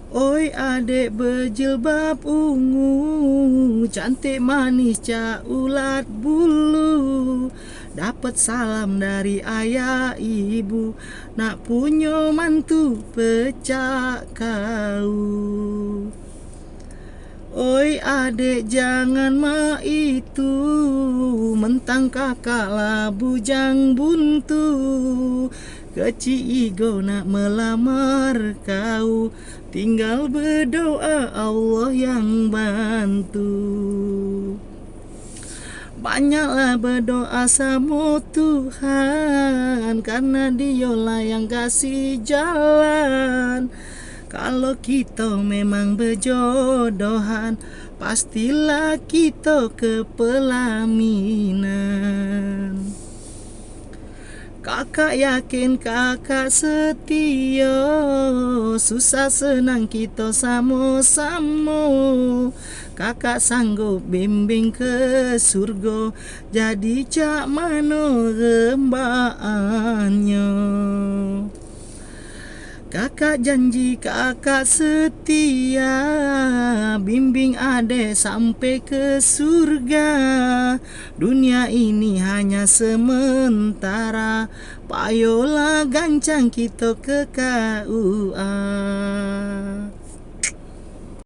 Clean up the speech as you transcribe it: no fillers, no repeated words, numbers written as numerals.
Oi adek berjilbab ungu, cantik manis cak ulat bulu. Dapat salam dari ayah ibu, nak punya mantu pecak kau. Oi adek jangan ma itu, mentang kakak lah bujang buntu. Kecil ego nak melamar kau, tinggal berdoa Allah yang bantu. Banyaklah berdoa sama Tuhan, karena Dialah yang kasih jalan. Kalau kita memang berjodohan, pastilah kita ke pelaminan. Kakak yakin kakak setia, susah senang kita sama-sama. Kakak sanggup bimbing ke surga, jadi cak mana rembaannya. Kakak janji kakak setia, bimbing adek sampai ke surga. Dunia ini hanya sementara, payolah gancang kita ke KUA.